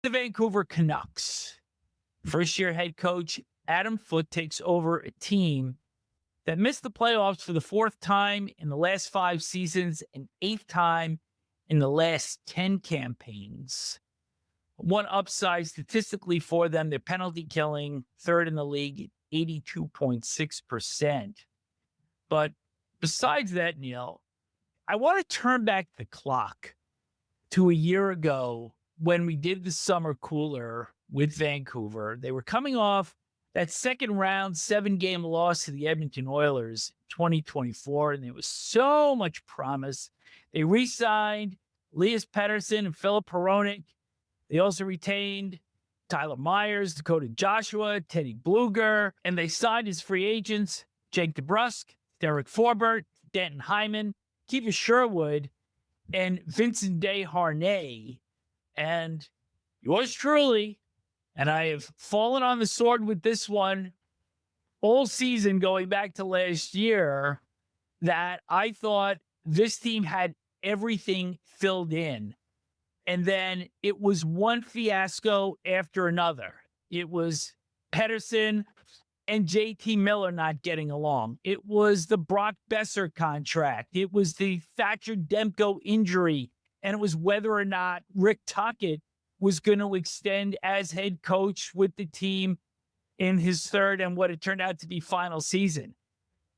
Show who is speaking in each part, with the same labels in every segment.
Speaker 1: The Vancouver Canucks. First-year head coach Adam Foote takes over a team that missed the playoffs for the fourth time in the last 5 seasons and 8th time in the last 10 campaigns. One upside statistically for them, their penalty killing, third in the league, 82.6%. But besides that, Neil, I want to turn back the clock to a year ago when we did the summer cooler with Vancouver. They were coming off that second round 7-game loss to the Edmonton Oilers in 2024, and there was so much promise. They re-signed Elias Pettersson and Filip Hronek. They also retained Tyler Myers, Dakota Joshua, Teddy Bluger, and they signed as free agents Jake DeBrusk, Derek Forbert, Denton Hyman, Kiva Sherwood, and Vincent Desharnais. And yours truly, and I have fallen on the sword with this one all season going back to last year, that I thought this team had everything filled in. And then it was one fiasco after another. It was Pettersson and J.T. Miller not getting along. It was the Brock Boeser contract. It was the Thatcher Demko injury. And it was whether or not Rick Tocchet was going to extend as head coach with the team in his third and what it turned out to be final season.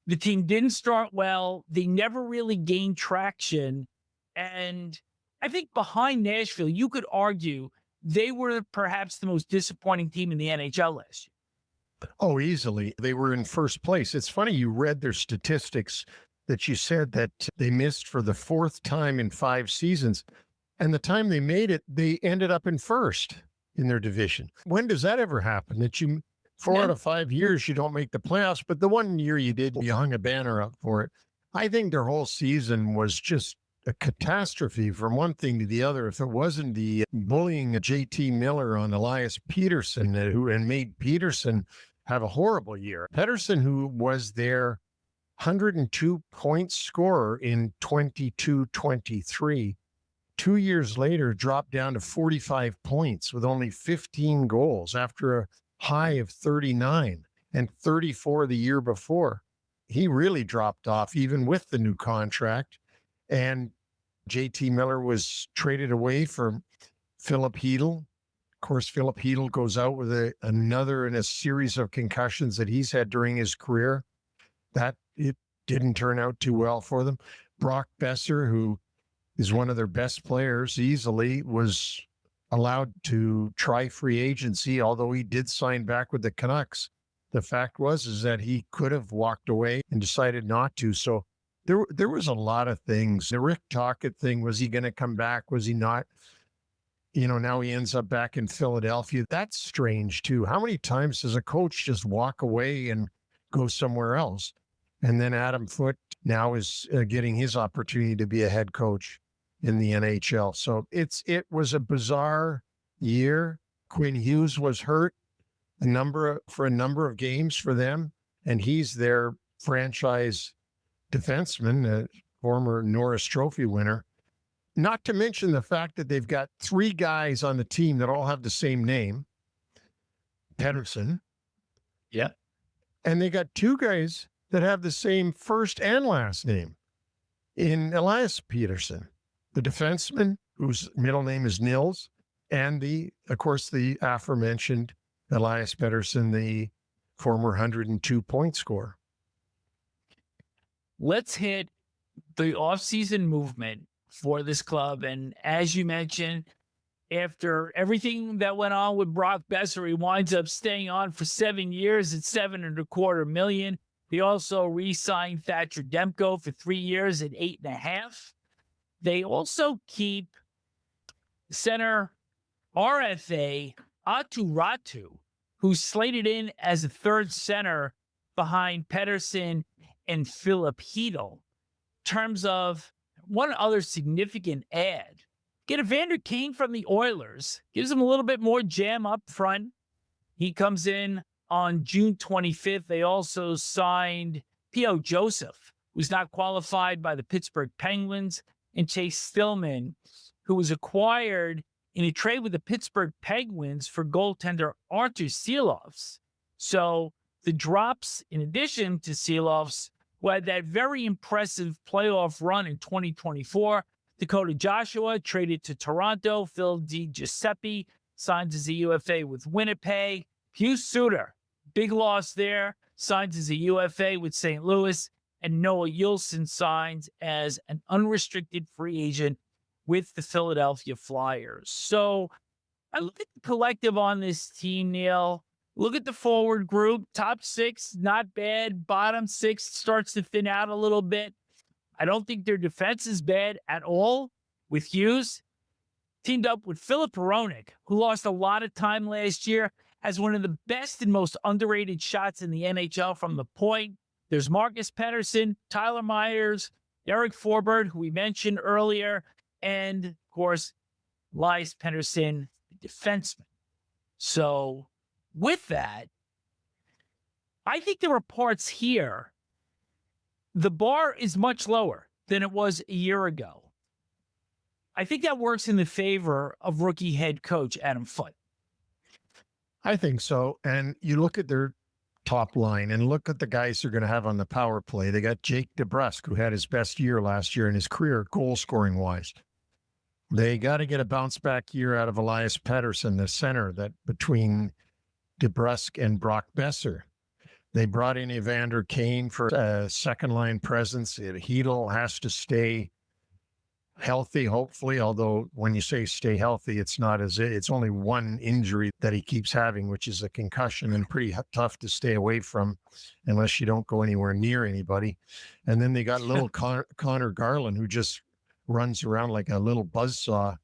Speaker 1: The team didn't start well. They never really gained traction. And I think behind Nashville, you could argue they were perhaps the most disappointing team in the NHL last year.
Speaker 2: Oh, easily. They were in first place. It's funny, you read their statistics that you said that they missed for the 4th time in 5 seasons. And the time they made it, they ended up in first in their division. When does that ever happen? That you, 4 out of 5 years, you don't make the playoffs, but the one year you did, you hung a banner up for it. I think their whole season was just a catastrophe from one thing to the other. If it wasn't the bullying of J.T. Miller on Elias Pettersson, and made Pettersson have a horrible year. Pettersson, who was their 102 point scorer in 22-23, 2 years later dropped down to 45 points with only 15 goals after a high of 39 and 34 the year before. He really dropped off even with the new contract. And J.T. Miller was traded away for Filip Chytil. Of course, Filip Chytil goes out with another in a series of concussions that he's had during his career. That it didn't turn out too well for them. Brock Boeser, who is one of their best players, easily was allowed to try free agency, although he did sign back with the Canucks. The fact is that he could have walked away and decided not to. So there was a lot of things. The Rick Tocchet thing, was he going to come back? Was he not? You know, now he ends up back in Philadelphia. That's strange too. How many times does a coach just walk away and go somewhere else? And then Adam Foote now is getting his opportunity to be a head coach in the NHL. So it was a bizarre year. Quinn Hughes was hurt for a number of games for them, and he's their franchise defenseman, a former Norris Trophy winner. Not to mention the fact that they've got 3 guys on the team that all have the same name, Pettersson.
Speaker 1: Yeah.
Speaker 2: And they got 2 guys that have the same first and last name in Elias Pettersson, the defenseman whose middle name is Nils, and of course, the aforementioned Elias Pettersson, the former 102 point scorer.
Speaker 1: Let's hit the offseason movement for this club. And as you mentioned, after everything that went on with Brock Boeser, he winds up staying on for 7 years at $7.25 million. He also re-signed Thatcher Demko for 3 years at $8.5 million. They also keep center RFA Aatu, who's slated in as a third center behind Pettersson and Filip Chytil. In terms of one other significant add, get Evander Kane from the Oilers, gives him a little bit more jam up front. He comes in on June 25th. They also signed P.O. Joseph, who's not qualified by the Pittsburgh Penguins, and Chase Stillman, who was acquired in a trade with the Pittsburgh Penguins for goaltender Artur Silovs. So the drops, in addition to Silovs, who had that very impressive playoff run in 2024, Dakota Joshua traded to Toronto, Phil Giuseppe signs as a UFA with Winnipeg, Pius Suter, big loss there, signs as a UFA with St. Louis, and Noah Yulson signs as an unrestricted free agent with the Philadelphia Flyers. So I look at the collective on this team, Neil. Look at the forward group. Top six, not bad. Bottom six starts to thin out a little bit. I don't think their defense is bad at all with Hughes. Teamed up with Filip Hronek, who lost a lot of time last year, has one of the best and most underrated shots in the NHL from the point. There's Marcus Pettersson, Tyler Myers, Eric Forbert, who we mentioned earlier, and, of course, Elias Pettersson, the defenseman. So with that, I think there are parts here. The bar is much lower than it was a year ago. I think that works in the favor of rookie head coach Adam Foote.
Speaker 2: I think so. And you look at their top line and look at the guys they're going to have on the power play. They got Jake DeBrusk, who had his best year last year in his career, goal scoring wise. They got to get a bounce back year out of Elias Pettersson, the center, that between DeBrusk and Brock Boeser. They brought in Evander, Kane for a second line presence. Chytil has to stay healthy, hopefully, although when you say stay healthy, it's only one injury that he keeps having, which is a concussion, and pretty tough to stay away from unless you don't go anywhere near anybody. And then they got little Connor Garland, who just runs around like a little buzzsaw,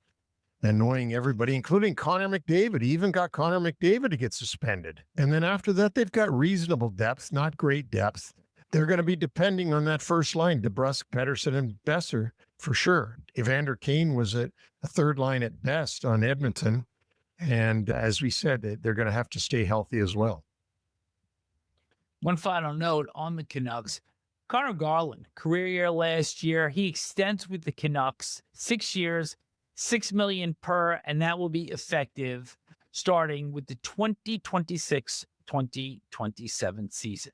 Speaker 2: annoying everybody, including Connor McDavid. He even got Connor McDavid to get suspended. And then after that, they've got reasonable depth, not great depth. They're going to be depending on that first line, DeBrusk, Pettersson, and Boeser, for sure. Evander Kane was a third line at best on Edmonton. And as we said, they're going to have to stay healthy as well.
Speaker 1: One final note on the Canucks. Connor Garland, career year last year. He extends with the Canucks 6 years, $6 million per, and that will be effective starting with the 2026-2027 season.